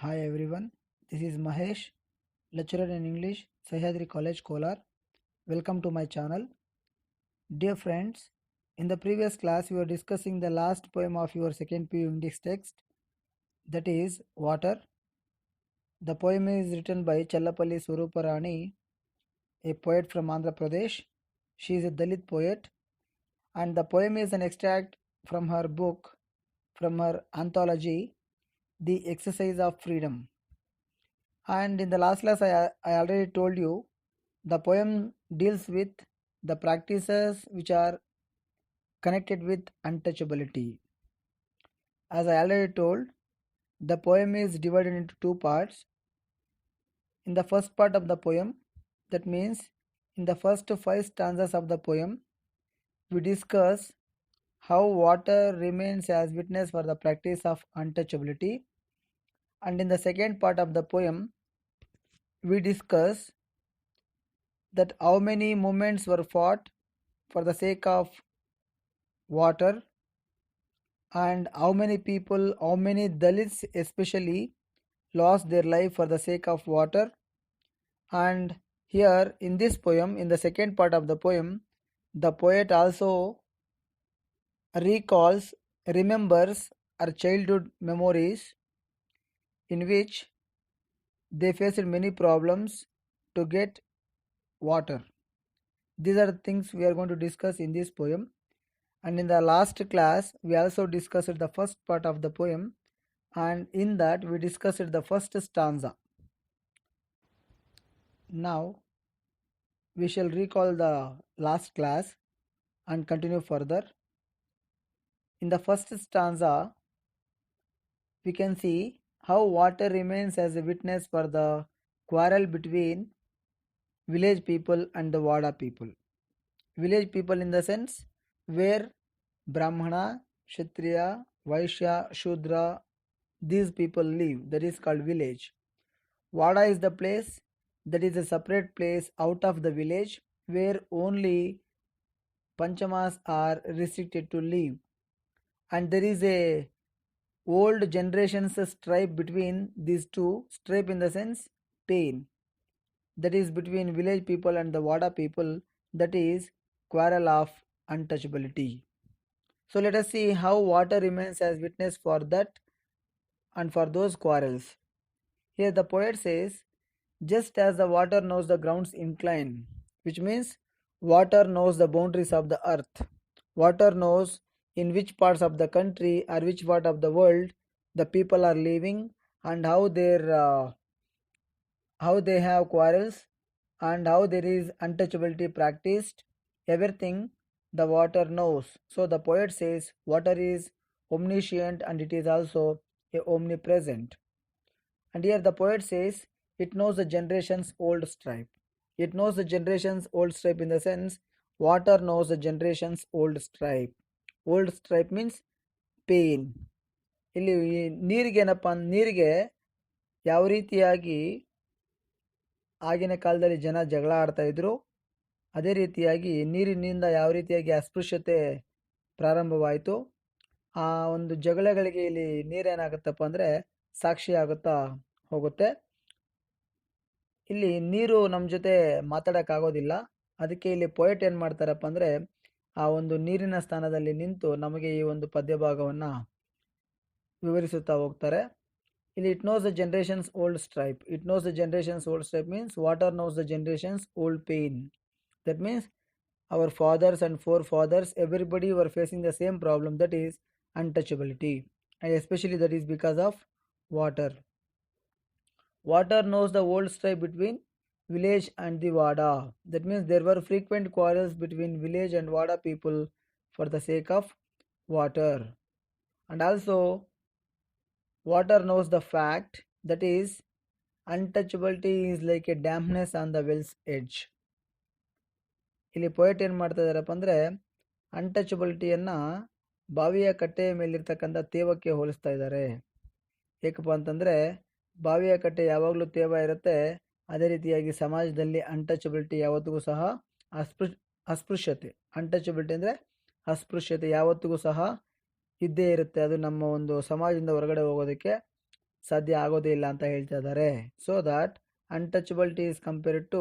Hi everyone, this is Mahesh, lecturer in English, Sahyadri College, Kolar. Welcome to my channel. Dear friends, in the previous class we were discussing the last poem of your second PU English text, that is Water. The poem is written by Challapalli Swaruparani, a poet from Andhra Pradesh. She is a Dalit poet, and the poem is an extract from her book, from her anthology, The Exercise of Freedom. And in the last class, I already told you the poem deals with the practices which are connected with untouchability. As I already told, the poem is divided into two parts. In the first part of the poem, that means in the first five stanzas of the poem, we discuss how water remains as witness for the practice of untouchability. And in the second part of the poem, we discuss that how many movements were fought for the sake of water, and how many people, how many Dalits especially, lost their life for the sake of water. And here in this poem, in the second part of the poem, the poet also recalls, remembers her childhood memories in which they faced many problems to get water. These are the things we are going to discuss in this poem. And in the last class, we also discussed the first part of the poem, and in that we discussed the first stanza. Now we shall recall the last class and continue further. In the first stanza, we can see how water remains as a witness for the quarrel between village people and the Vada people. Village people in the sense where Brahmana, Kshatriya, Vaishya, Shudra, these people live, that is called village. Vada is the place that is a separate place out of the village where only Panchamas are restricted to live, and there is a old generations strife between these two. Strife in the sense pain, that is between village people and the Vada people, that is quarrel of untouchability. So let us see how water remains as witness for that and for those quarrels. Here the poet says, just as the water knows the ground's incline, which means water knows the boundaries of the earth. Water knows in which parts of the country or which part of the world the people are living, and how they have quarrels, and how there is untouchability practiced. Everything the water knows. So the poet says water is omniscient and it is also a omnipresent. And here the poet says it knows the generations old stripe. It knows the generations old stripe in the sense water knows the generations old stripe. Old stripe means pain. ಇಲ್ಲಿ ನೀರಿಗೆ ಏನಪ್ಪ ನೀರಿಗೆ ಯಾವ ರೀತಿಯಾಗಿ ಆಗಿನ ಕಾಲದಲ್ಲಿ ಜನ ಜಗಳ ಆಡ್ತಾ ಇದ್ರು, ಅದೇ ರೀತಿಯಾಗಿ ನೀರಿನಿಂದ ಯಾವ ರೀತಿಯಾಗಿ ಅಸ್ಪೃಶ್ಯತೆ ಪ್ರಾರಂಭವಾಯಿತು. ಆ ಒಂದು ಜಗಳಗಳಿಗೆ ಇಲ್ಲಿ ನೀರೇನಾಗುತ್ತಪ್ಪ ಅಂದರೆ ಸಾಕ್ಷಿ ಆಗುತ್ತಾ ಹೋಗುತ್ತೆ. ಇಲ್ಲಿ ನೀರು ನಮ್ಮ ಜೊತೆ ಮಾತಾಡೋಕ್ಕಾಗೋದಿಲ್ಲ. ಅದಕ್ಕೆ ಇಲ್ಲಿ ಪೊಯೆಟ್ ಏನು ಮಾಡ್ತಾರಪ್ಪ ಅಂದರೆ ಆ ಒಂದು ನೀರಿನ ಸ್ಥಾನದಲ್ಲಿ ನಿಂತು ನಮಗೆ ಈ ಒಂದು ಪದ್ಯ ಭಾಗವನ್ನು ವಿವರಿಸುತ್ತಾ ಹೋಗ್ತಾರೆ. ಇಲ್ಲಿ it knows the generations old stripe. It knows the generations old stripe means water nose the generations old pain. That means our fathers and forefathers, everybody were facing the same problem, that is untouchability, and especially that is because of water. Water knows the old strife between village and the Vada. That means there were frequent quarrels between village and Vada people for the sake of water. And also water knows the fact, that is untouchability is like a dampness on the well's edge. ಇಲ್ಲಿ poet ಏನು ಮಾಡ್ತಾ ಇದ್ದಾರಪ್ಪ ಅಂದರೆ ಅನ್ಟಚಬಿಲಿಟಿಯನ್ನು ಬಾವಿಯ ಕಟ್ಟೆಯ ಮೇಲಿರ್ತಕ್ಕಂಥ ತೇವಕ್ಕೆ ಹೋಲಿಸ್ತಾ ಇದ್ದಾರೆ. ಏಕಪ್ಪ ಅಂತಂದರೆ ಬಾವಿಯ ಕಟ್ಟೆ ಯಾವಾಗಲೂ ತೇವ ಇರುತ್ತೆ, ಅದೇ ರೀತಿಯಾಗಿ ಸಮಾಜದಲ್ಲಿ ಅನ್ಟಚಬಿಲಿಟಿ ಯಾವತ್ತಿಗೂ ಸಹ ಅಸ್ಪೃಶ್ಯತೆ, ಅನ್ಟಚಬಿಲಿಟಿ ಅಂದರೆ ಅಸ್ಪೃಶ್ಯತೆ ಯಾವತ್ತಿಗೂ ಸಹ ಇದ್ದೇ ಇರುತ್ತೆ. ಅದು ನಮ್ಮ ಒಂದು ಸಮಾಜದಿಂದ ಹೊರಗಡೆ ಹೋಗೋದಕ್ಕೆ ಸಾಧ್ಯ ಆಗೋದೇ ಇಲ್ಲ ಅಂತ ಹೇಳ್ತಾ ಇದ್ದಾರೆ. So that untouchability is compared to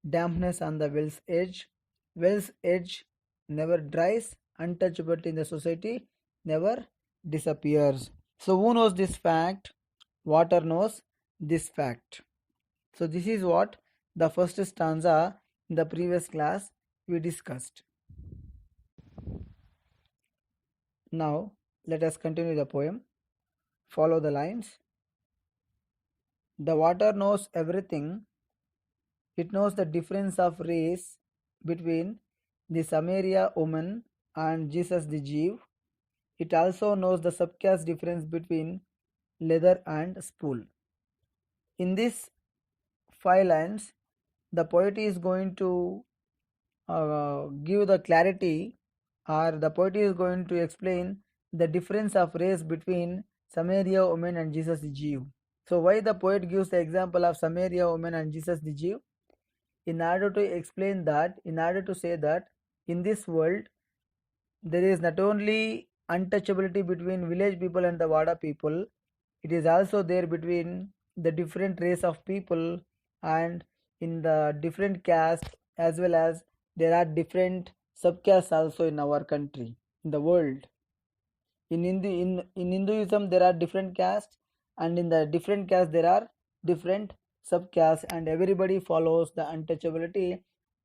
dampness on the well's edge. Well's edge never dries. Untouchability in the society never disappears. So who knows this fact? Water knows this fact. So this is what the first stanza in the previous class we discussed. Now let us continue the poem. Follow the lines. The water knows everything. It knows the difference of race between the Samaria woman and Jesus the Jew. It also knows the subcaste difference between leather and spool. In these 5 lines, the poet is going to give the clarity, or the poet is going to explain the difference of race between Samaria woman and Jesus the Jew. So why the poet gives the example of Samaria woman and Jesus the Jew? In order to explain that, in order to say that in this world there is not only untouchability between village people and the Vada people, it is also there between the different race of people and in the different caste, as well as there are different subcastes also in our country, in the world. In Hinduism there are different castes, and in the different castes there are different subcastes, and everybody follows the untouchability,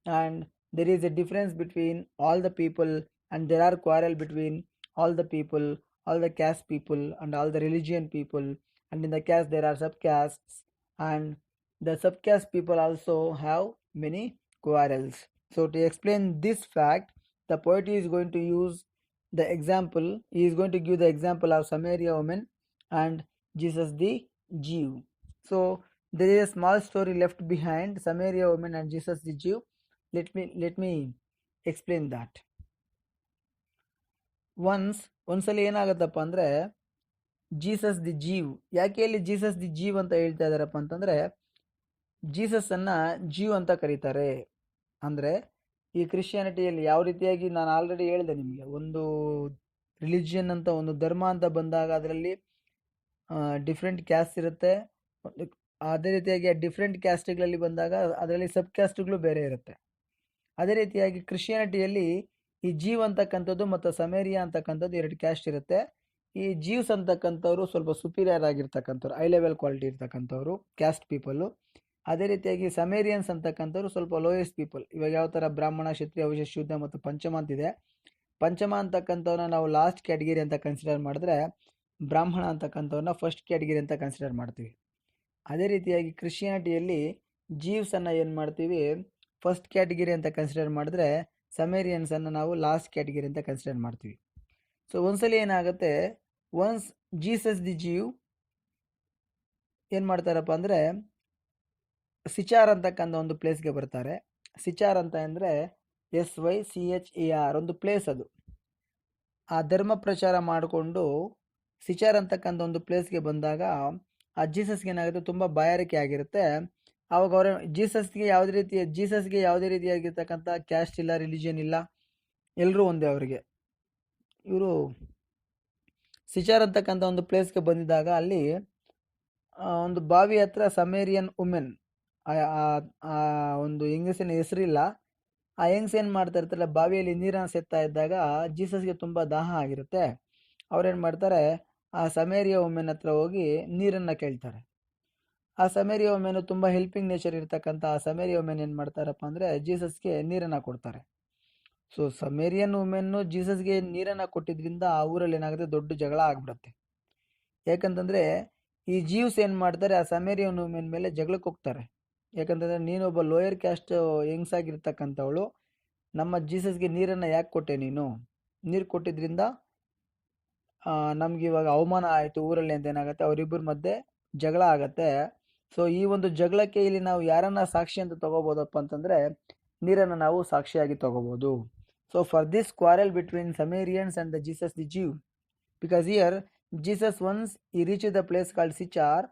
and there is a difference between all the people, and there are quarrel between all the people, all the caste people and all the religion people, and in the caste there are subcastes, and the subcaste people also have many quarrels. So to explain this fact, the poet is going to use the example, he is going to give the example of Samaria woman and Jesus the Jew. So there is a small story left behind Samaria woman and Jesus the Jew. Let me explain that. ಒಂದ್ಸಲ ಏನಾಗತ್ತಪ್ಪ ಅಂದ್ರೆ Jesus the ಜೀವ್, ಯಾಕೆ ಇಲ್ಲಿ Jesus the ಜೀವ್ ಅಂತ ಹೇಳ್ತಾ ಇದಾರಪ್ಪ ಅಂತಂದ್ರೆ, Jesus ಅನ್ನ ಜೀವ್ ಅಂತ ಕರೀತಾರೆ. ಅಂದ್ರೆ ಈ ಕ್ರಿಶ್ಚಿಯಾನಿಟಿಯಲ್ಲಿ ಯಾವ ರೀತಿಯಾಗಿ ನಾನು ಆಲ್ರೆಡಿ ಹೇಳಿದೆ ನಿಮಗೆ, ಒಂದು ರಿಲಿಜಿಯನ್ ಅಂತ, ಒಂದು ಧರ್ಮ ಅಂತ ಬಂದಾಗ ಅದರಲ್ಲಿ ಡಿಫ್ರೆಂಟ್ ಕ್ಯಾಸ್ಟ್ ಇರುತ್ತೆ. ಅದೇ ರೀತಿಯಾಗಿ ಆ ಡಿಫ್ರೆಂಟ್ ಕ್ಯಾಸ್ಟ್ಗಳಲ್ಲಿ ಬಂದಾಗ ಅದರಲ್ಲಿ ಸಬ್ ಕ್ಯಾಸ್ಟ್ಗಳು ಬೇರೆ ಇರುತ್ತೆ. ಅದೇ ರೀತಿಯಾಗಿ ಕ್ರಿಶ್ಚಿಯಾನಿಟಿಯಲ್ಲಿ ಈ ಜೀವ್ ಅಂತಕ್ಕಂಥದ್ದು ಮತ್ತು ಸಮೇರಿಯಾ ಅಂತಕ್ಕಂಥದ್ದು 2 ಕ್ಯಾಸ್ಟ್ ಇರುತ್ತೆ. ಈ ಜೀವ್ಸ್ ಅಂತಕ್ಕಂಥವ್ರು ಸ್ವಲ್ಪ ಸುಪೀರಿಯರ್ ಆಗಿರ್ತಕ್ಕಂಥವ್ರು, ಹೈ ಲೆವೆಲ್ ಕ್ವಾಲಿಟಿ ಇರ್ತಕ್ಕಂಥವ್ರು, ಕ್ಯಾಸ್ಟ್ ಪೀಪಲ್ಲು. ಅದೇ ರೀತಿಯಾಗಿ ಸಮೇರಿಯನ್ಸ್ ಅಂತಕ್ಕಂಥವ್ರು ಸ್ವಲ್ಪ ಲೋಯೆಸ್ಟ್ ಪೀಪಲ್. ಇವಾಗ ಯಾವ ಥರ ಬ್ರಾಹ್ಮಣ, ಕ್ಷತ್ರಿಯ, ವೈಶ್ಯ, ಶೂದ್ರ ಮತ್ತು ಪಂಚಮ ಅಂತಿದೆ. ಪಂಚಮ ಅಂತಕ್ಕಂಥವ್ರನ್ನ ನಾವು ಲಾಸ್ಟ್ ಕ್ಯಾಟಗಿರಿ ಅಂತ ಕನ್ಸಿಡರ್ ಮಾಡಿದ್ರೆ, ಬ್ರಾಹ್ಮಣ ಅಂತಕ್ಕಂಥವ್ರನ್ನ ಫಸ್ಟ್ ಕ್ಯಾಟಗಿರಿ ಅಂತ ಕನ್ಸಿಡರ್ ಮಾಡ್ತೀವಿ. ಅದೇ ರೀತಿಯಾಗಿ ಕ್ರಿಶ್ಚಿಯಾನಿಟಿಯಲ್ಲಿ ಜೀವ್ಸನ್ನು ಏನು ಮಾಡ್ತೀವಿ, ಫಸ್ಟ್ ಕ್ಯಾಟಗಿರಿ ಅಂತ ಕನ್ಸಿಡರ್ ಮಾಡಿದ್ರೆ ಸಮೇರಿಯನ್ಸನ್ನು ನಾವು ಲಾಸ್ಟ್ ಕ್ಯಾಟಗಿರಿ ಅಂತ ಕನ್ಸಿಡರ್ ಮಾಡ್ತೀವಿ. ಸೊ ಒಂದ್ಸಲ ಏನಾಗುತ್ತೆ, ಒನ್ಸ್ ಜೀಸಸ್ ದಿ ಜೀವ್ ಏನು ಮಾಡ್ತಾರಪ್ಪ ಅಂದರೆ ಸಿಚಾರ್ ಅಂತಕ್ಕಂಥ ಒಂದು ಪ್ಲೇಸ್ಗೆ ಬರ್ತಾರೆ. ಸಿಚಾರ್ ಅಂತ ಅಂದರೆ SYCHAR, ಒಂದು ಪ್ಲೇಸ್. ಅದು ಆ ಧರ್ಮ ಪ್ರಚಾರ ಮಾಡಿಕೊಂಡು ಸಿಚಾರ್ ಅಂತಕ್ಕಂಥ ಒಂದು ಪ್ಲೇಸ್ಗೆ ಬಂದಾಗ ಆ ಜೀಸಸ್ಗೆ ಏನಾಗುತ್ತೆ, ತುಂಬ ಬಾಯಾರಿಕೆ ಆಗಿರುತ್ತೆ. ಅವಾಗ ಅವರ ಜೀಸಸ್ಗೆ ಯಾವುದೇ ರೀತಿಯಾಗಿರ್ತಕ್ಕಂಥ ಕ್ಯಾಸ್ಟ್ ಇಲ್ಲ, ರಿಲಿಜಿಯನ್ ಇಲ್ಲ, ಎಲ್ಲರೂ ಒಂದೇ ಅವರಿಗೆ. ಇವರು ಸಿಚಾರ್ ಅಂತಕ್ಕಂಥ ಒಂದು ಪ್ಲೇಸ್ಗೆ ಬಂದಿದ್ದಾಗ ಅಲ್ಲಿ ಒಂದು ಬಾವಿ ಹತ್ರ ಸಮೇರಿಯನ್ ವುಮೆನ್, ಆ ಒಂದು ಹೆಂಗಸಿನ ಹೆಸರಿಲ್ಲ, ಆ ಹೆಂಗಸ್ ಏನು ಮಾಡ್ತಾ ಇರ್ತಾರೆ, ಬಾವಿಯಲ್ಲಿ ನೀರನ್ನು ಸೆತ್ತಾ ಇದ್ದಾಗ ಜೀಸಸ್ಗೆ ತುಂಬ ದಾಹ ಆಗಿರುತ್ತೆ. ಅವ್ರೇನು ಮಾಡ್ತಾರೆ, ಆ ಸಮೇರಿಯ ವುಮೆನ್ ಹತ್ರ ಹೋಗಿ ನೀರನ್ನು ಕೇಳ್ತಾರೆ. ಆ ಸಮೇರಿಯ ವುಮೆನ್ ತುಂಬ ಹೆಲ್ಪಿಂಗ್ ನೇಚರ್ ಇರ್ತಕ್ಕಂಥ ಆ ಸಮೇರಿಯ ವುಮೆನ್ ಏನು ಮಾಡ್ತಾರಪ್ಪ ಅಂದರೆ ಜೀಸಸ್ಗೆ ನೀರನ್ನು ಕೊಡ್ತಾರೆ. ಸೊ ಸಮೇರಿಯನ್ ವುಮೆನ್ನು ಜೀಸಸ್ಗೆ ನೀರನ್ನು ಕೊಟ್ಟಿದ್ರಿಂದ ಆ ಊರಲ್ಲಿ ಏನಾಗುತ್ತೆ, ದೊಡ್ಡ ಜಗಳ ಆಗ್ಬಿಡುತ್ತೆ. ಯಾಕಂತಂದರೆ ಈ ಜೀವ್ಸ್ ಏನು ಮಾಡ್ತಾರೆ, ಆ ಸಮೇರಿಯನ್ ವುಮೆನ್ ಮೇಲೆ ಜಗಳಕ್ಕೆ ಹೋಗ್ತಾರೆ. ಯಾಕಂತಂದರೆ ನೀನೊಬ್ಬ ಲೋಯರ್ ಕ್ಯಾಸ್ಟ್ ಹೆಂಗ್ಸಾಗಿರ್ತಕ್ಕಂಥವಳು, ನಮ್ಮ ಜೀಸಸ್ಗೆ ನೀರನ್ನು ಯಾಕೆ ಕೊಟ್ಟೆ ನೀನು, ನೀರು ಕೊಟ್ಟಿದ್ರಿಂದ ನಮ್ಗೆ ಇವಾಗ ಅವಮಾನ ಆಯಿತು ಊರಲ್ಲಿ ಅಂತ ಏನಾಗುತ್ತೆ, ಅವರಿಬ್ಬರ ಮಧ್ಯೆ ಜಗಳ ಆಗತ್ತೆ. ಸೊ ಈ ಒಂದು ಜಗಳಕ್ಕೆ ಇಲ್ಲಿ ನಾವು ಯಾರನ್ನ ಸಾಕ್ಷಿ ಅಂತ ತಗೋಬೋದಪ್ಪ ಅಂತಂದರೆ ನೀರನ್ನು ನಾವು ಸಾಕ್ಷಿಯಾಗಿ ತಗೋಬೋದು. So for this quarrel between Samaritans and the Jesus the Jew, because here Jesus once he reached the place called Sichar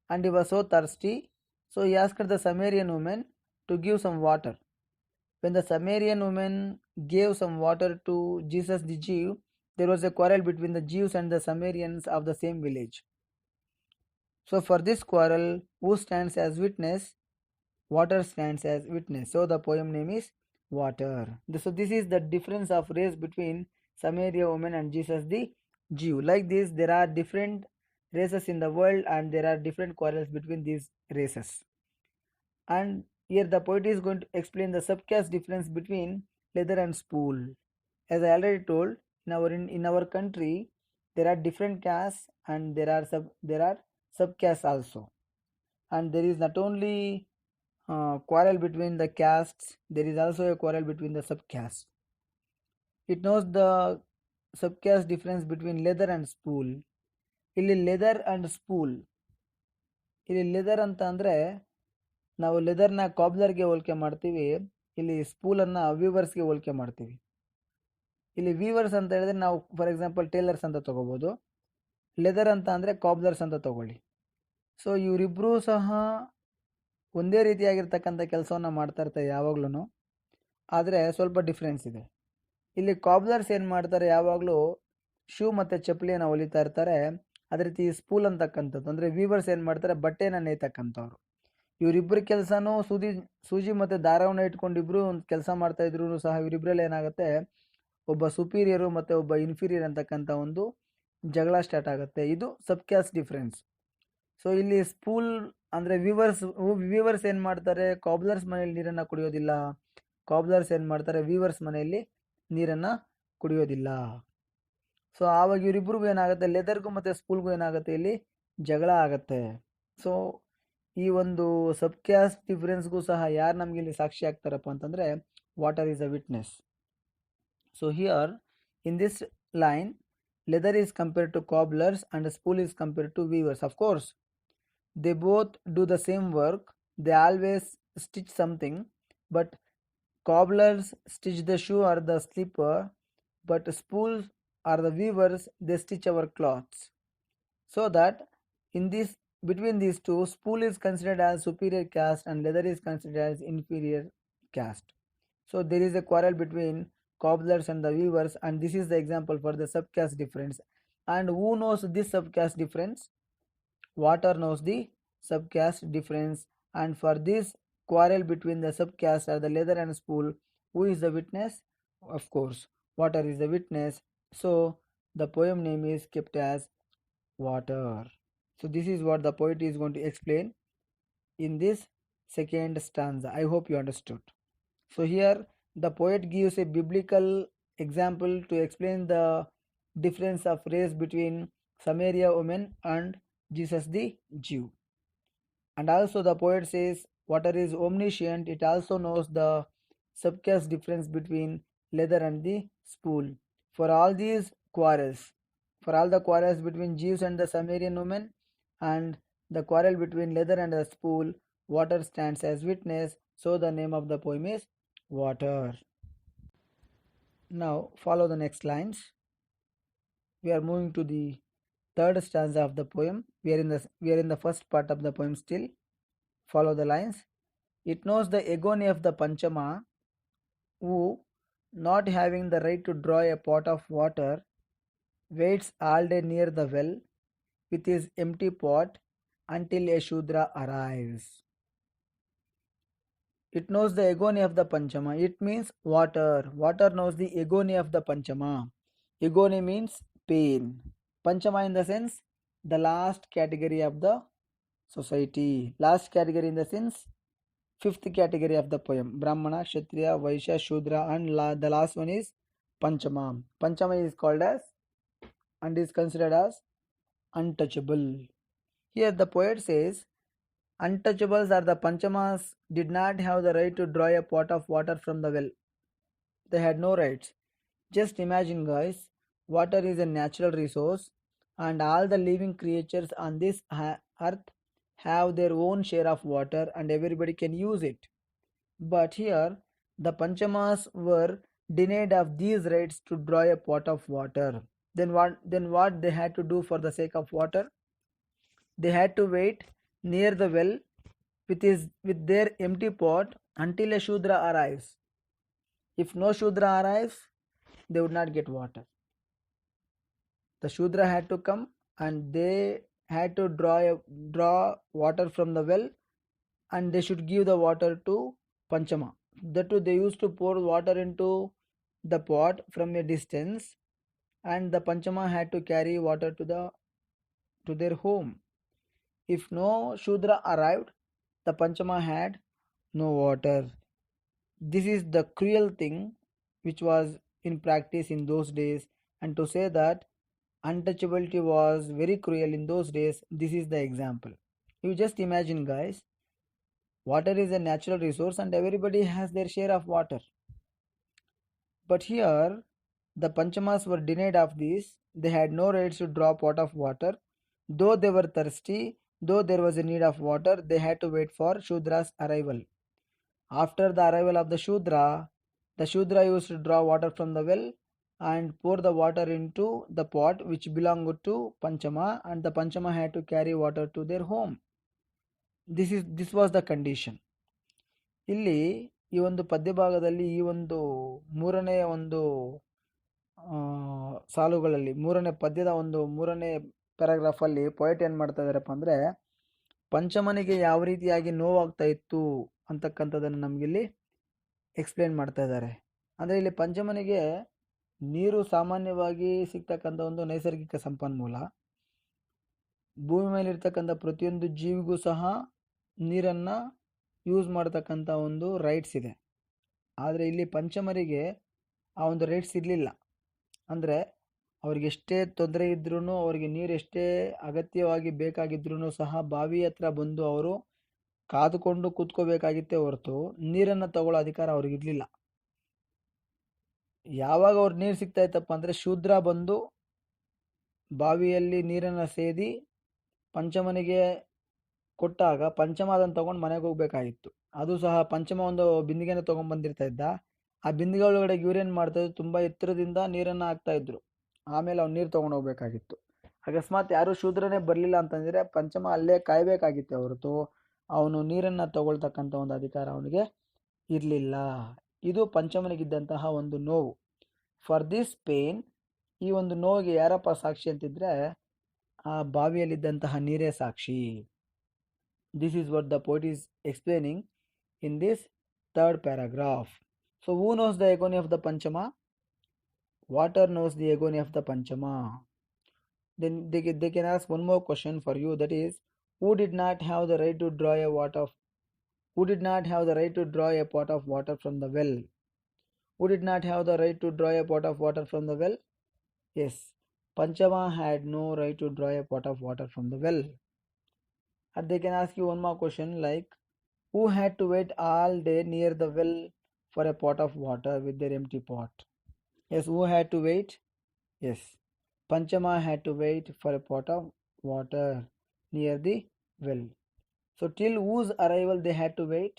and he was so thirsty, so he asked the Samarian woman to give some water. When the Samarian woman gave some water to Jesus the Jew, there was a quarrel between the Jews and the Samaritans of the same village. So for this quarrel, who stands as witness? Water stands as witness. So the poem name is Water. So this is the difference of race between Samaria woman and Jesus the Jew. Like this, there are different races in the world and there are different quarrels between these races. And here the poet is going to explain the subcaste difference between leather and spool. As I already told, in our country there are different castes and there are subcastes also. And there is not only quarrel between the castes, there is also a quarrel between the subcastes. It knows the subcaste difference between leather and spool. ಇಲ್ಲಿ leather and spool, ಇಲ್ಲಿ leather ಅಂತ ಅಂದರೆ ನಾವು ಲೆದರ್ನ ಕಾಬ್ಲರ್ಗೆ ಹೋಲಿಕೆ ಮಾಡ್ತೀವಿ, ಇಲ್ಲಿ ಸ್ಪೂಲನ್ನು ವೀವರ್ಸ್ಗೆ ಹೋಲಿಕೆ ಮಾಡ್ತೀವಿ. ಇಲ್ಲಿ ವೀವರ್ಸ್ ಅಂತ ಹೇಳಿದ್ರೆ ನಾವು ಫಾರ್ ಎಕ್ಸಾಂಪಲ್ ಟೇಲರ್ಸ್ ಅಂತ ತಗೋಬೋದು, ಲೆದರ್ ಅಂತ ಅಂದರೆ ಕಾಬ್ಲರ್ಸ್ ಅಂತ ತಗೊಳ್ಳಿ. ಸೊ ಇವರಿಬ್ಬರೂ ಸಹ ಒಂದೇ ರೀತಿಯಾಗಿರ್ತಕ್ಕಂಥ ಕೆಲಸವನ್ನು ಮಾಡ್ತಾ ಇರ್ತಾರೆ ಯಾವಾಗ್ಲೂ, ಆದರೆ ಸ್ವಲ್ಪ ಡಿಫ್ರೆನ್ಸ್ ಇದೆ. ಇಲ್ಲಿ ಕಾಬ್ಲರ್ಸ್ ಏನು ಮಾಡ್ತಾರೆ, ಯಾವಾಗಲೂ ಶೂ ಮತ್ತು ಚಪ್ಪಲಿಯನ್ನು ಹೊಲಿತಾ ಇರ್ತಾರೆ. ಅದೇ ರೀತಿ ಸ್ಪೂಲ್ ಅಂತಕ್ಕಂಥದ್ದು ಅಂದರೆ ವೀವರ್ಸ್ ಏನು ಮಾಡ್ತಾರೆ, ಬಟ್ಟೆನ ನೇಯ್ತಕ್ಕಂಥವ್ರು. ಇವರಿಬ್ಬರ ಕೆಲಸನೂ ಸೂಜಿ ಮತ್ತು ದಾರವನ್ನು ಇಟ್ಕೊಂಡು ಇಬ್ಬರು ಒಂದು ಕೆಲಸ ಮಾಡ್ತಾ ಇದ್ರು ಸಹ ಇವರಿಬ್ಬರಲ್ಲಿ ಏನಾಗುತ್ತೆ, ಒಬ್ಬ ಸುಪೀರಿಯರು ಮತ್ತು ಒಬ್ಬ ಇನ್ಫೀರಿಯರ್ ಅಂತಕ್ಕಂಥ ಒಂದು ಜಗಳ ಸ್ಟಾರ್ಟ್ ಆಗುತ್ತೆ. ಇದು ಸಬ್ಕ್ಯಾಸ್ಟ್ ಡಿಫ್ರೆನ್ಸ್. ಸೊ ಇಲ್ಲಿ ಸ್ಪೂಲ್ ಅಂದರೆ ವೀವರ್ಸ್ ಏನು ಮಾಡ್ತಾರೆ, ಕಾಬ್ಲರ್ಸ್ ಮನೆಯಲ್ಲಿ ನೀರನ್ನು ಕುಡಿಯೋದಿಲ್ಲ. ಕಾಬ್ಲರ್ಸ್ ಏನು ಮಾಡ್ತಾರೆ, ವೀವರ್ಸ್ ಮನೆಯಲ್ಲಿ ನೀರನ್ನು ಕುಡಿಯೋದಿಲ್ಲ. ಸೊ ಆವಾಗ ಇವರಿಬ್ಬರಿಗೂ ಏನಾಗುತ್ತೆ, ಲೆದರ್ಗೂ ಮತ್ತು ಸ್ಪೂಲ್ಗೂ ಏನಾಗುತ್ತೆ, ಇಲ್ಲಿ ಜಗಳ ಆಗುತ್ತೆ. ಸೊ ಈ ಒಂದು ಸಬ್ಕ್ಯಾಸ್ಟ್ ಡಿಫ್ರೆನ್ಸ್ಗೂ ಸಹ ಯಾರು ನಮಗೆ ಇಲ್ಲಿ ಸಾಕ್ಷಿ ಆಗ್ತಾರಪ್ಪ ಅಂತಂದರೆ water is a witness. So here in this line leather is compared to cobblers and spool is compared to weavers. Of course, they both do the same work. They always stitch something, but cobblers stitch the shoe or the slipper, but spools or the weavers, they stitch our clothes. So that in this between these two, spool is considered as superior caste and leather is considered as inferior caste. So there is a quarrel between cobblers and the weavers, and this is the example for the subcaste difference. And who knows this subcaste difference? Water knows the subcaste difference. And for this quarrel between the subcaste or the leather and spool, who is the witness? Of course, water is the witness. So the poem name is kept as Water. So this is what the poet is going to explain in this second stanza. I hope you understood. So here the poet gives a biblical example to explain the difference of race between Samaria woman and Jesus the Jew. And also the poet says water is omniscient. It also knows the subcaste difference between leather and the spool. For all these quarrels, for all the quarrels between Jews and the Samarian women and the quarrel between leather and the spool, water stands as witness. So the name of the poem is Water. Now follow the next lines. We are moving to the third stanza of the poem. We are in the first part of the poem still. Follow the lines. It knows the agony of the Panchama, who, not having the right to draw a pot of water, waits all day near the well with his empty pot until a Shudra arrives. It knows the agony of the Panchama. It means water. Water knows the agony of the Panchama. Agony means pain. Panchama in the sense the last category of the society. Last category in the sense fifth category of the poem. Brahmana, Kshatriya, Vaishya, Shudra, and the last one is Panchama. Panchama is called as and is considered as untouchable. Here the poet says untouchables are the Panchamas did not have the right to draw a pot of water from the well. They had no rights. Just imagine, guys, water is a natural resource and all the living creatures on this earth have their own share of water and everybody can use it. But here the Panchamas were denied of these rights to draw a pot of water. Then what they had to do for the sake of water? They had to wait near the well with their empty pot until a Shudra arrives. If no Shudra arrives, they would not get water. The Shudra had to come and they had to draw water from the well, and they should give the water to Panchama. That too, they used to pour water into the pot from a distance, and the Panchama had to carry water to their home. If no Shudra arrived, the Panchama had no water. This is the cruel thing which was in practice in those days, and to say that untouchability was very cruel in those days, this is the example. You just imagine, guys, water is a natural resource and everybody has their share of water. But here, the Panchamas were denied of this. They had no rights to draw pot of water. Though they were thirsty, though there was a need of water, they had to wait for Shudra's arrival. After the arrival of the Shudra used to draw water from the well and pour the water into the pot which belonged to Panchama, and the Panchama had to carry water to their home. This was the condition. ಇಲ್ಲಿ ಈ ಒಂದು ಪದ್ಯಭಾಗದಲ್ಲಿ ಈ ಒಂದು ಮೂರನೇ ಒಂದು ಸಾಲುಗಳಲ್ಲಿ ಮೂರನೇ ಪದ್ಯದ ಒಂದು ಮೂರನೇ ಪ್ಯಾರಾಗ್ರಾಫಲ್ಲಿ ಪೊಯೆಟ್ ಏನು ಮಾಡ್ತಾ ಇದ್ದಾರಪ್ಪ ಅಂದರೆ ಪಂಚಮನಿಗೆ ಯಾವ ರೀತಿಯಾಗಿ ನೋವಾಗ್ತಾ ಇತ್ತು ಅಂತಕ್ಕಂಥದ್ದನ್ನು ನಮಗಿಲ್ಲಿ ಎಕ್ಸ್ಪ್ಲೇನ್ ಮಾಡ್ತಾ ಇದ್ದಾರೆ. ಅಂದರೆ ಇಲ್ಲಿ ಪಂಚಮನಿಗೆ ನೀರು ಸಾಮಾನ್ಯವಾಗಿ ಸಿಗ್ತಕ್ಕಂಥ ಒಂದು ನೈಸರ್ಗಿಕ ಸಂಪನ್ಮೂಲ. ಭೂಮಿ ಮೇಲಿರ್ತಕ್ಕಂಥ ಪ್ರತಿಯೊಂದು ಜೀವಿಗೂ ಸಹ ನೀರನ್ನು ಯೂಸ್ ಮಾಡ್ತಕ್ಕಂಥ ಒಂದು ರೈಟ್ಸ್ ಇದೆ. ಆದರೆ ಇಲ್ಲಿ ಪಂಚಮರಿಗೆ ಆ ಒಂದು ರೈಟ್ಸ್ ಇರಲಿಲ್ಲ. ಅಂದರೆ ಅವ್ರಿಗೆ ಎಷ್ಟೇ ತೊಂದರೆ ಇದ್ರೂ, ಅವರಿಗೆ ನೀರು ಎಷ್ಟೇ ಅಗತ್ಯವಾಗಿ ಬೇಕಾಗಿದ್ರೂ ಸಹ ಬಾವಿ ಹತ್ರ ಬಂದು ಅವರು ಕಾದುಕೊಂಡು ಕೂತ್ಕೋಬೇಕಾಗಿತ್ತೇ ಹೊರತು ನೀರನ್ನು ತಗೊಳ್ಳೋ ಅಧಿಕಾರ ಅವ್ರಿಗೆ ಇರಲಿಲ್ಲ. ಯಾವಾಗ ಅವ್ರು ನೀರು ಸಿಗ್ತಾ ಇತ್ತಪ್ಪ ಅಂದರೆ ಶೂದ್ರ ಬಂದು ಬಾವಿಯಲ್ಲಿ ನೀರನ್ನು ಸೇದಿ ಪಂಚಮನಿಗೆ ಕೊಟ್ಟಾಗ ಪಂಚಮ ಅದನ್ನು ತೊಗೊಂಡು ಮನೆಗೆ ಹೋಗ್ಬೇಕಾಗಿತ್ತು. ಅದು ಸಹ ಪಂಚಮ ಒಂದು ಬಿಂದಿಗೆನ ತೊಗೊಂಡು ಬಂದಿರ್ತಾ ಇದ್ದ. ಆ ಬಿಂದಿಗೆ ಒಳಗಡೆ ಇವ್ರೇನು ಮಾಡ್ತಾ ಇದ್ರು, ತುಂಬ ಎತ್ತರದಿಂದ ನೀರನ್ನು ಹಾಕ್ತಾ ಇದ್ರು. ಆಮೇಲೆ ಅವ್ನು ನೀರು ತೊಗೊಂಡು ಹೋಗ್ಬೇಕಾಗಿತ್ತು. ಅಕಸ್ಮಾತ್ ಯಾರು ಶೂದ್ರನೇ ಬರಲಿಲ್ಲ ಅಂತಂದರೆ ಪಂಚಮ ಅಲ್ಲೇ ಕಾಯಬೇಕಾಗಿತ್ತೆ ಹೊರತು ಅವನು ನೀರನ್ನು ತಗೊಳ್ತಕ್ಕಂಥ ಒಂದು ಅಧಿಕಾರ ಅವನಿಗೆ ಇರಲಿಲ್ಲ. ಇದು ಪಂಚಮನಿಗಿದ್ದಂತಹ ಒಂದು ನೋವು. ಫಾರ್ ದಿಸ್ ಪೇನ್, ಈ ಒಂದು ನೋವಿಗೆ ಯಾರಪ್ಪ ಸಾಕ್ಷಿ ಅಂತಿದ್ರೆ ಆ ಬಾವಿಯಲ್ಲಿದ್ದಂತಹ ನೀರೇ ಸಾಕ್ಷಿ. This is what the poet is explaining in this third paragraph. So who knows the agony of the Panchama? Water knows the agony of the Panchama. Then they can ask one more question for you, that is, who did not have the right to draw a pot of water from the well? Who did not have the right to draw a pot of water from the well? Yes, Panchama had no right to draw a pot of water from the well. And they can ask you one more question, like, who had to wait all day near the well for a pot of water with their empty pot? Yes, who had to wait? Yes, Panchama had to wait for a pot of water near the well. So till whose arrival they had to wait?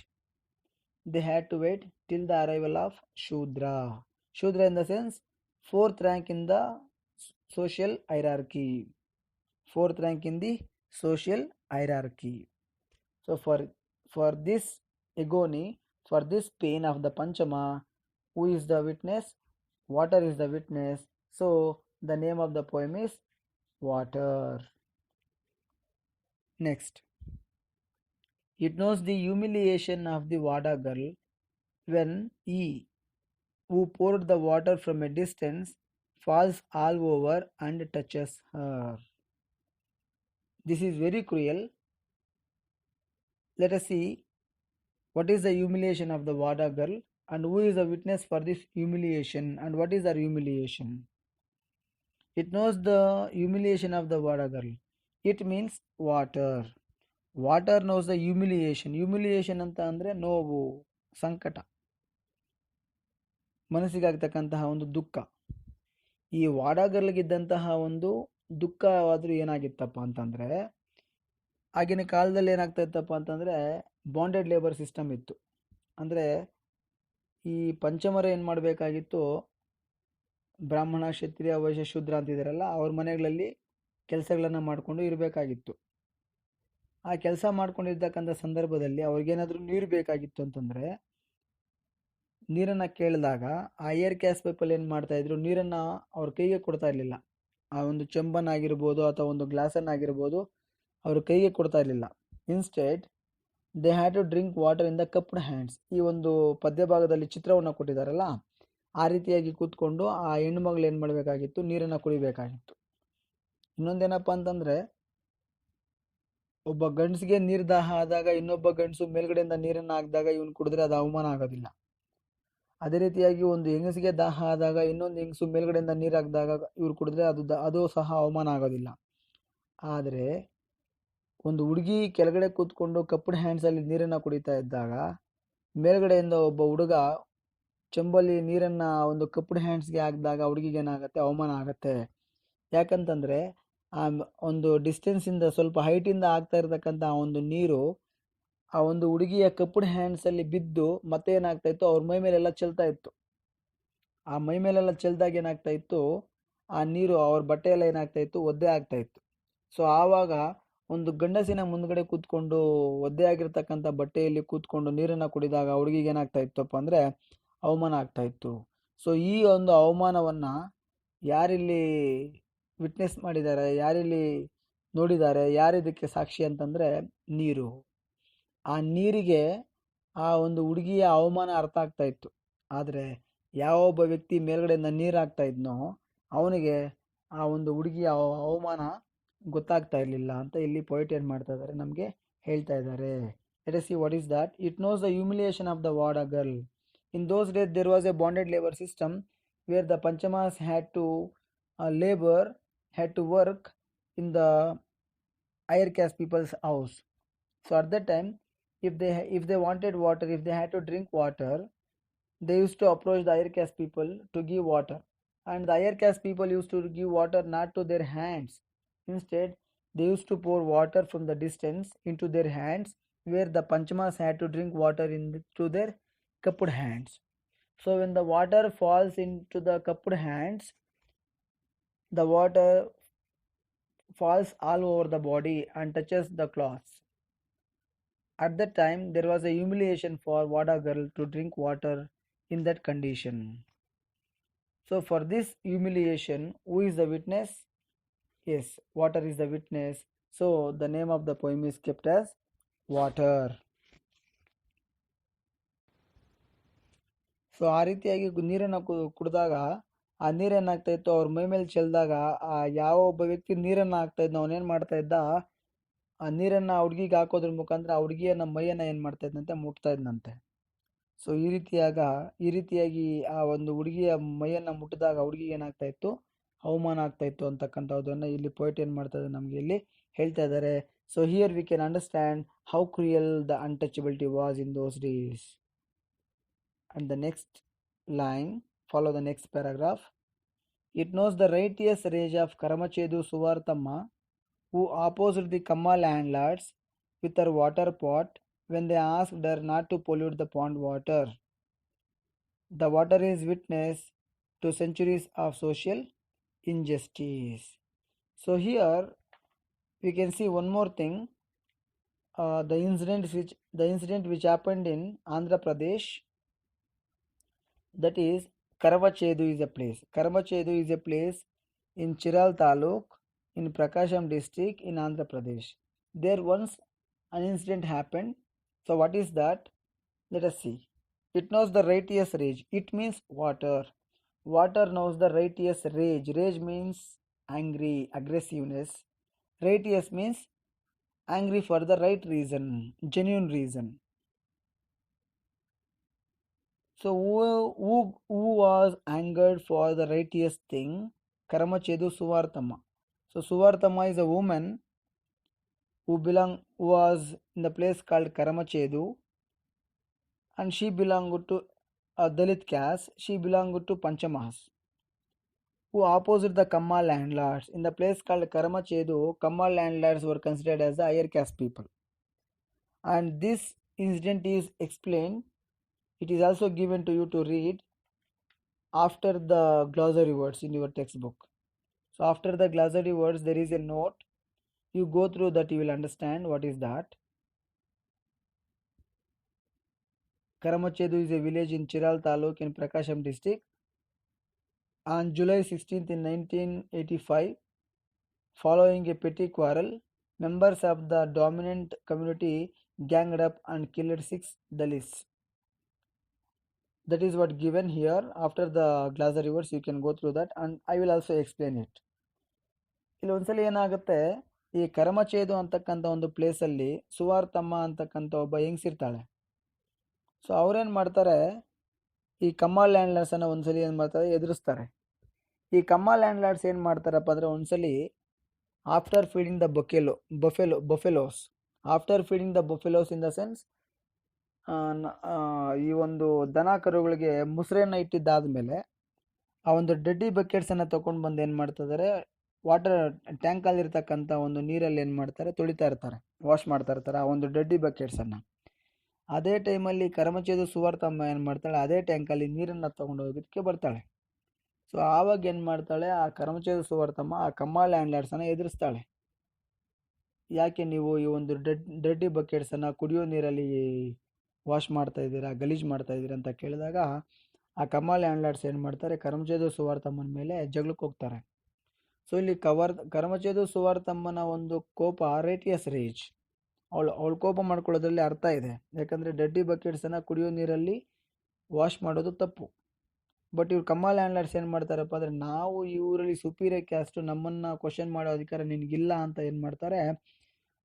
They had to wait till the arrival of Shudra. Shudra in the sense, fourth rank in the social hierarchy. Fourth rank in the social hierarchy. So for this agony, for this pain of the Panchama, who is the witness? Water is the witness. So the name of the poem is Water. Next, it knows the humiliation of the Vada girl when he who poured the water from a distance falls all over and touches her. This is very cruel. Let us see what is the humiliation of the Vada girl and who is the witness for this humiliation and what is her humiliation. It knows the humiliation of the Vada girl. It means water. Water knows the humiliation. Humiliation ಅಂತ ಅಂದರೆ ನೋವು, ಸಂಕಟ, ಮನಸ್ಸಿಗಾಗ್ತಕ್ಕಂತಹ ಒಂದು ದುಃಖ. ಈ ವಾಡಾಗರ್ಲಿಗಿದ್ದಂತಹ ಒಂದು ದುಃಖವಾದರೂ ಏನಾಗಿತ್ತಪ್ಪ ಅಂತಂದರೆ, ಆಗಿನ ಕಾಲದಲ್ಲಿ ಏನಾಗ್ತಾ ಇತ್ತಪ್ಪ ಅಂತಂದರೆ ಬಾಂಡೆಡ್ ಲೇಬರ್ ಸಿಸ್ಟಮ್ ಇತ್ತು. ಅಂದರೆ ಈ ಪಂಚಮರ ಏನು ಮಾಡಬೇಕಾಗಿತ್ತು, ಬ್ರಾಹ್ಮಣ, ಕ್ಷತ್ರಿಯ, ವೈಶ್ಯ, ಶೂದ್ರ ಅಂತಿದ್ದಾರಲ್ಲ, ಅವ್ರ ಮನೆಗಳಲ್ಲಿ ಕೆಲಸಗಳನ್ನು ಮಾಡಿಕೊಂಡು ಇರಬೇಕಾಗಿತ್ತು. ಆ ಕೆಲಸ ಮಾಡ್ಕೊಂಡಿರ್ತಕ್ಕಂಥ ಸಂದರ್ಭದಲ್ಲಿ ಅವ್ರಿಗೇನಾದರೂ ನೀರು ಬೇಕಾಗಿತ್ತು ಅಂತಂದರೆ ನೀರನ್ನು ಕೇಳಿದಾಗ ಆ ಏರ್ ಕ್ಯಾಸ್ ಪೈಪಲ್ಲಿ ಏನು ಮಾಡ್ತಾಯಿದ್ರು, ನೀರನ್ನು ಅವ್ರ ಕೈಗೆ ಕೊಡ್ತಾ ಇರಲಿಲ್ಲ. ಆ ಒಂದು ಚೆಂಬನ್ನಾಗಿರ್ಬೋದು ಅಥವಾ ಒಂದು ಗ್ಲಾಸನ್ನಾಗಿರ್ಬೋದು ಅವರು ಕೈಗೆ ಕೊಡ್ತಾ ಇರಲಿಲ್ಲ. Instead they had to drink water in the cupped hands. ಈ ಒಂದು ಪದ್ಯ ಭಾಗದಲ್ಲಿ ಚಿತ್ರವನ್ನು ಕೊಟ್ಟಿದ್ದಾರಲ್ಲ, ಆ ರೀತಿಯಾಗಿ ಕೂತ್ಕೊಂಡು ಆ ಹೆಣ್ಣು ಮಗಳು ಏನು ಮಾಡಬೇಕಾಗಿತ್ತು, ನೀರನ್ನು ಕುಡಿಬೇಕಾಗಿತ್ತು. ಇನ್ನೊಂದೇನಪ್ಪ ಅಂತಂದರೆ, ಒಬ್ಬ ಗಂಡಸಿಗೆ ನೀರು ದಾಹ ಆದಾಗ ಇನ್ನೊಬ್ಬ ಗಂಡಸು ಮೇಲ್ಗಡೆಯಿಂದ ನೀರನ್ನು ಹಾಕಿದಾಗ ಇವನು ಕುಡಿದ್ರೆ ಅದು ಅವಮಾನ ಆಗೋದಿಲ್ಲ. ಅದೇ ರೀತಿಯಾಗಿ ಒಂದು ಹೆಂಗಸಿಗೆ ದಾಹ ಆದಾಗ ಇನ್ನೊಂದು ಹೆಂಗಸು ಮೇಲ್ಗಡೆಯಿಂದ ನೀರು ಹಾಕಿದಾಗ ಇವ್ರು ಕುಡಿದ್ರೆ ಅದು ಸಹ ಅವಮಾನ ಆಗೋದಿಲ್ಲ. ಆದರೆ ಒಂದು ಹುಡುಗಿ ಕೆಳಗಡೆ ಕೂತ್ಕೊಂಡು ಕಪ್ಪಡ್ ಹ್ಯಾಂಡ್ಸಲ್ಲಿ ನೀರನ್ನು ಕುಡಿತಾ ಇದ್ದಾಗ ಮೇಲ್ಗಡೆಯಿಂದ ಒಬ್ಬ ಹುಡುಗ ಚೆಂಬಲ್ಲಿ ನೀರನ್ನು ಒಂದು ಕಪ್ಪಡ್ ಹ್ಯಾಂಡ್ಸ್ಗೆ ಹಾಕಿದಾಗ ಹುಡುಗಿಗೆ ಏನಾಗುತ್ತೆ, ಅವಮಾನ ಆಗುತ್ತೆ. ಯಾಕಂತಂದರೆ ಆ ಒಂದು ಡಿಸ್ಟೆನ್ಸಿಂದ ಸ್ವಲ್ಪ ಹೈಟಿಂದ ಆಗ್ತಾ ಇರತಕ್ಕಂಥ ಒಂದು ನೀರು ಆ ಒಂದು ಹುಡುಗಿಯ ಕಪ್ಪಡ್ ಹ್ಯಾಂಡ್ಸಲ್ಲಿ ಬಿದ್ದು ಮತ್ತೆ ಏನಾಗ್ತಾ ಇತ್ತು, ಅವ್ರ ಮೈ ಮೇಲೆಲ್ಲ ಚೆಲ್ತಾ ಇತ್ತು. ಆ ಮೈ ಮೇಲೆಲ್ಲ ಚೆಲ್ದಾಗ ಏನಾಗ್ತಾ ಇತ್ತು, ಆ ನೀರು ಅವ್ರ ಬಟ್ಟೆ ಎಲ್ಲ ಏನಾಗ್ತಾ ಇತ್ತು, ಒದ್ದೆ ಆಗ್ತಾ ಇತ್ತು. ಸೊ ಆವಾಗ ಒಂದು ಗಂಡಸಿನ ಮುಂದ್ಗಡೆ ಕೂತ್ಕೊಂಡು ಒದ್ದೆ ಆಗಿರ್ತಕ್ಕಂಥ ಬಟ್ಟೆಯಲ್ಲಿ ಕೂತ್ಕೊಂಡು ನೀರನ್ನು ಕುಡಿದಾಗ ಹುಡುಗಿಗೆ ಏನಾಗ್ತಾ ಇತ್ತಪ್ಪ ಅಂದರೆ ಅವಮಾನ ಆಗ್ತಾ ಇತ್ತು. ಸೊ ಈ ಒಂದು ಅವಮಾನವನ್ನು ಯಾರಿಲ್ಲಿ ವಿಟ್ನೆಸ್ ಮಾಡಿದ್ದಾರೆ, ಯಾರಿಲ್ಲಿ ನೋಡಿದ್ದಾರೆ, ಯಾರಿದಕ್ಕೆ ಸಾಕ್ಷಿ ಅಂತಂದರೆ ನೀರು. ಆ ನೀರಿಗೆ ಆ ಒಂದು ಹುಡುಗಿಯ ಅವಮಾನ ಅರ್ಥ ಆಗ್ತಾ ಇತ್ತು. ಆದರೆ ಯಾವೊಬ್ಬ ವ್ಯಕ್ತಿ ಮೇಲ್ಗಡೆಯಿಂದ ನೀರು ಹಾಕ್ತಾ ಇದ್ನೋ ಅವನಿಗೆ ಆ ಒಂದು ಹುಡುಗಿಯ ಅವಮಾನ ಗೊತ್ತಾಗ್ತಾ ಇರಲಿಲ್ಲ ಅಂತ ಇಲ್ಲಿ ಪೊಯಿಟ್ ಏನು ಮಾಡ್ತಾ ಇದ್ದಾರೆ, ನಮಗೆ ಹೇಳ್ತಾ ಇದ್ದಾರೆ. Let us see what is that. It knows the humiliation of the ward girl. In those days there was a bonded labour system where the Panchamas had to work in the higher caste people's house. So at that time, if they wanted water, if they had to drink water, they used to approach the higher caste people to give water, and the higher caste people used to give water not to their hands. Instead, they used to pour water from the distance into their hands, where the panchamas had to drink water through their cupped hands. So when the water falls into the cupped hands, the water falls all over the body and touches the cloths. At that time, there was a humiliation for Vada girl to drink water in that condition. So for this humiliation, who is the witness? Yes, water is the witness. So the name of the poem is kept as Water. So ಆ ರೀತಿಯಾಗಿ ನೀರನ್ನು ಕುಡಿದಾಗ ಆ ನೀರೇನಾಗ್ತಾ ಇತ್ತು, ಅವ್ರ ಮೈ ಮೇಲೆ ಚೆಲ್ದಾಗ ಆ ಯಾವ ಒಬ್ಬ ವ್ಯಕ್ತಿ ನೀರನ್ನು ಹಾಕ್ತಾ ಇದ್ದ ಅವನೇನು ಮಾಡ್ತಾ ಇದ್ದ, ಆ ನೀರನ್ನು ಆ ಹುಡುಗಿಗೆ ಹಾಕೋದ್ರ ಮುಖಾಂತರ ಆ ಹುಡುಗಿಯನ್ನ ಮೈಯನ್ನು ಏನು ಮಾಡ್ತಾ ಇದ್ದಂತೆ, ಮುಟ್ತಾ ಇದ್ದಂತೆ. ಸೊ ಈ ರೀತಿಯಾಗಿ ಆ ಒಂದು ಹುಡುಗಿಯ ಮೈಯನ್ನು ಮುಟ್ಟಿದಾಗ ಹುಡುಗಿಗೆ ಏನಾಗ್ತಾ ಇತ್ತು, ಅವಮಾನ ಆಗ್ತಾ ಇತ್ತು ಅಂತಕ್ಕಂಥದ್ದನ್ನು ಇಲ್ಲಿ ಪೊಯಿಟ್ ಏನು ಮಾಡ್ತಾ ಇದ್ದಾರೆ, ನಮಗೆ ಇಲ್ಲಿ ಹೇಳ್ತಾ ಇದ್ದಾರೆ. So here we can understand how ಕ್ರಿಯಲ್ the untouchability was in those days. And the next line, follow the next paragraph. It knows the righteous rage of Karamachedu Suvartamma, who opposed the Kamma landlords with her water pot when they asked her not to pollute the pond water. The water is witness to centuries of social injustice. So here we can see one more thing, the incident which happened in Andhra Pradesh. That is, Karavachedu is a place. Karavachedu is a place in Chiral Taluk in Prakasham district in Andhra Pradesh. There once an incident happened. So what is that? Let us see. It knows the righteous rage. It means water. Water knows the righteous rage. Rage means angry, aggressiveness. Righteous means angry for the right reason, genuine reason. So who was angered for the righteous thing? Karamachedu Suvartamma. So Suvartamma is a woman who was in the place called Karamachedu, and she belonged to a Dalit caste. She belonged to Panchamas, who opposed the Kamma landlords. In the place called Karamachedu, Kamma landlords were considered as the higher caste people. And this incident is explained. It is also given to you to read after the glossary words in your textbook. So after the glossary words there is a note. You go through that, you will understand what is that. Karamachedu is a village in Chiral Taluk in Prakasham district. On July 16th in 1985, following a petty quarrel, members of the dominant community ganged up and killed 6 Dalits. That is what given here. After the Glaser rivers, you can go through that, and I will also explain it. ಇಲ್ಲಿ ಒಂದ್ಸಲಿ ಏನಾಗುತ್ತೆ, ಈ ಕರಮಚೇದು ಅಂತಕ್ಕಂಥ ಒಂದು ಪ್ಲೇಸಲ್ಲಿ ಸುವಾರ್ತಮ್ಮ ಅಂತಕ್ಕಂಥ ಒಬ್ಬ ಹೆಂಗ್ಸಿರ್ತಾಳೆ. So ಅವ್ರೇನು ಮಾಡ್ತಾರೆ, ಈ ಕಮ್ಮ ಲ್ಯಾಂಡ್ಲಾರ್ಡ್ಸನ್ನು ಒಂದ್ಸಲಿ ಏನು ಮಾಡ್ತಾರೆ, ಎದುರಿಸ್ತಾರೆ. ಈ ಕಮ್ಮ ಲ್ಯಾಂಡ್ಲಾರ್ಡ್ಸ್ ಏನು ಮಾಡ್ತಾರಪ್ಪ ಅಂದರೆ, ಒಂದ್ಸಲಿ after feeding the buffaloes after feeding the buffaloes in the sense, ಈ ಒಂದು ದನ ಕರುಗಳಿಗೆ ಮುಸ್ರೆಯನ್ನು ಇಟ್ಟಿದ್ದಾದ್ಮೇಲೆ ಆ ಒಂದು ಡಡ್ಡಿ ಬಕೆಟ್ಸನ್ನು ತೊಗೊಂಡು ಬಂದು ಏನು ಮಾಡ್ತಿದ್ದಾರೆ, ವಾಟರ್ ಟ್ಯಾಂಕಲ್ಲಿರ್ತಕ್ಕಂಥ ಒಂದು ನೀರಲ್ಲಿ ಏನು ಮಾಡ್ತಾರೆ, ತೊಳಿತಾ ಇರ್ತಾರೆ, ವಾಶ್ ಮಾಡ್ತಾ ಇರ್ತಾರೆ ಆ ಒಂದು ಡಡ್ಡಿ ಬಕೆಟ್ಸನ್ನು. ಅದೇ ಟೈಮಲ್ಲಿ ಕರಮಚೇದು ಸುವಾರ್ತಮ್ಮ ಏನು ಮಾಡ್ತಾಳೆ, ಅದೇ ಟ್ಯಾಂಕಲ್ಲಿ ನೀರನ್ನು ತೊಗೊಂಡು ಹೋಗೋದಕ್ಕೆ ಬರ್ತಾಳೆ. ಸೊ ಆವಾಗ ಏನು ಮಾಡ್ತಾಳೆ, ಆ ಕರಮಚೇದು ಸುವಾರ್ತಮ್ಮ ಆ ಕಮ್ಮ ಲ್ಯಾಂಡ್ಲಾರ್ಡ್ಸನ್ನು ಎದುರಿಸ್ತಾಳೆ. ಯಾಕೆ ನೀವು ಈ ಒಂದು ಡಡ್ಡಿ ಬಕೆಟ್ಸನ್ನು ಕುಡಿಯೋ ನೀರಲ್ಲಿ ವಾಶ್ ಮಾಡ್ತಾ ಇದ್ದೀರಾ, ಗಲೀಜು ಮಾಡ್ತಾ ಇದ್ದೀರಾ ಅಂತ ಕೇಳಿದಾಗ ಆ ಕಮ್ಮ ಲ್ಯಾಂಡ್ಲಾರ್ಡ್ಸ್ ಏನು ಮಾಡ್ತಾರೆ, ಕರಮಚೇದು ಸುವಾರ್ತಮ್ಮನ ಮೇಲೆ ಜಗಳಕ್ಕೆ ಹೋಗ್ತಾರೆ. ಸೊ ಇಲ್ಲಿ ಕರಮಚೇದು ಸುವಾರ್ತಮ್ಮನ ಒಂದು ಕೋಪ ರೇಟಿಯಸ್ ರೇಜ್, ಅವಳು ಕೋಪ ಮಾಡ್ಕೊಳ್ಳೋದ್ರಲ್ಲಿ ಅರ್ಥ ಇದೆ. ಯಾಕಂದರೆ ಡಡ್ಡಿ ಬಕೆಟ್ಸನ್ನು ಕುಡಿಯೋ ನೀರಲ್ಲಿ ವಾಶ್ ಮಾಡೋದು ತಪ್ಪು. ಬಟ್ ಇವ್ರು ಕಮ್ಮ ಲ್ಯಾಂಡ್ಲಾರ್ಡ್ಸ್ ಏನು ಮಾಡ್ತಾರಪ್ಪ ಅಂದರೆ, ನಾವು ಈ ಊರಲ್ಲಿ ಸುಪೀರಿಯರ್ ಕ್ಯಾಸ್ಟು, ನಮ್ಮನ್ನು ಕ್ವಶನ್ ಮಾಡೋ ಅಧಿಕಾರ ನಿನಗಿಲ್ಲ ಅಂತ ಏನು ಮಾಡ್ತಾರೆ,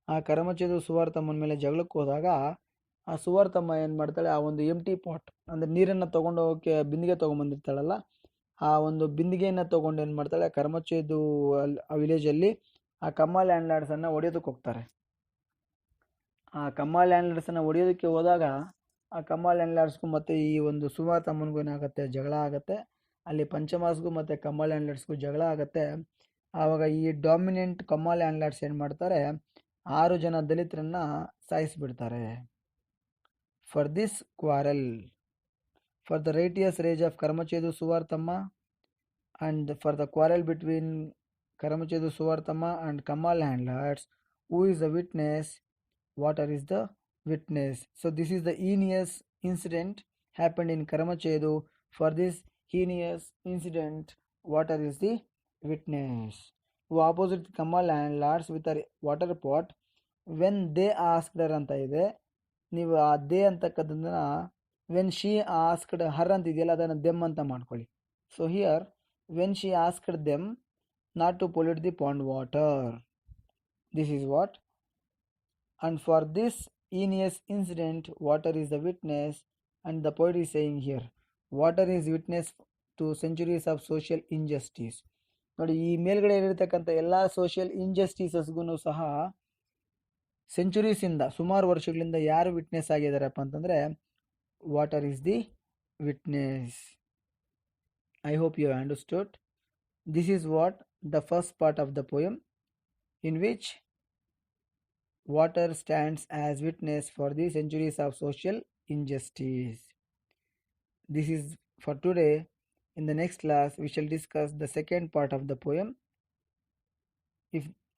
ಆ ಕರಮಚೇದು ಸುವಾರ್ತಮ್ಮನ ಮೇಲೆ ಜಗಳಕ್ಕೆ ಹೋದಾಗ ಆ ಸುವಾರ್ತಮ್ಮ ಏನು ಮಾಡ್ತಾಳೆ, ಆ ಒಂದು ಎಂಟಿ ಪಾಟ್ ಅಂದರೆ ನೀರನ್ನು ತೊಗೊಂಡು ಹೋಗೋಕ್ಕೆ ಬಿಂದಿಗೆ ತೊಗೊಂಬಂದಿರ್ತಾಳಲ್ಲ, ಆ ಒಂದು ಬಿಂದಿಗೆಯನ್ನು ತೊಗೊಂಡು ಏನು ಮಾಡ್ತಾಳೆ, ಕರಮಚೇದು ಆ ವಿಲೇಜಲ್ಲಿ ಆ ಕಮ್ಮ ಲ್ಯಾಂಡ್ಲಾರ್ಡ್ಸನ್ನು ಹೊಡೆಯೋದಕ್ಕೆ ಹೋಗ್ತಾರೆ. ಆ ಕಮ್ಮ ಲ್ಯಾಂಡ್ಲಾರ್ಡ್ಸನ್ನು ಹೊಡೆಯೋದಕ್ಕೆ ಹೋದಾಗ ಆ ಕಮ್ಮ ಲ್ಯಾಂಡ್ಲಾರ್ಡ್ಸ್ಗೂ ಮತ್ತು ಈ ಒಂದು ಸುವಾರ್ತಮ್ಮನಿಗೂ ಏನಾಗುತ್ತೆ, ಜಗಳ ಆಗುತ್ತೆ. ಅಲ್ಲಿ ಪಂಚಮಾಸ್ಗೂ ಮತ್ತು ಕಮ್ಮ ಲ್ಯಾಂಡ್ಲಾರ್ಡ್ಸ್ಗೂ ಜಗಳ ಆಗುತ್ತೆ. ಆವಾಗ ಈ ಡಾಮಿನೆಂಟ್ ಕಮ್ಮ ಲ್ಯಾಂಡ್ಲಾರ್ಡ್ಸ್ ಏನು ಮಾಡ್ತಾರೆ, 6 ಜನ ದಲಿತರನ್ನು ಸಾಯಿಸಿಬಿಡ್ತಾರೆ. For this quarrel, for the righteous rage of Karamachedu Suvarthamma and for the quarrel between Karamachedu Suvarthamma and Kamma landlords, who is the witness? Water is the witness. So this is the heinous incident happened in Karamachedu. For this heinous incident, water is the witness. Who opposite Kamma landlords with a water pot, when they asked her ಅಂತ ಇದೆ, ನೀವು ಆ they ಅಂತಕ್ಕಂಥದ್ದನ್ನ when she asked ಹರ್ ಅಂತ ಇದೆಯಲ್ಲ, ಅದನ್ನು them ಅಂತ ಮಾಡ್ಕೊಳ್ಳಿ. So here when she asked them not to pollute the pond water, this is what. And for this heinous incident, water is the witness. And the poet is saying here, water is witness to centuries of social injustice. ನೋಡಿ, ಈ ಮೇಲ್ಗಡೆ ಇರತಕ್ಕಂಥ ಎಲ್ಲ social ಇಂಜಸ್ಟಿಸಸ್ಗೂ ಸಹ ಸೆಂಚುರೀಸಿಂದ, ಸುಮಾರು ವರ್ಷಗಳಿಂದ ಯಾರು witness ಆಗಿದ್ದಾರಪ್ಪ ಅಂತಂದರೆ, water is the witness. I hope you have understood. This is what the first part of the poem, in which water stands as witness for the centuries of social injustice. This is for today. In the next class, we shall discuss the second part of the poem.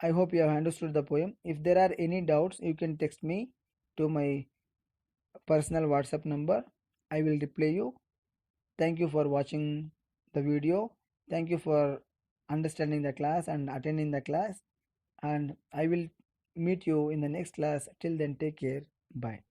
I hope you have understood the poem. If there are any doubts, you can text me to my personal WhatsApp number. I will reply you. Thank you for watching the video. Thank you for understanding the class and attending the class. And I will meet you in the next class. Till then, take care. Bye.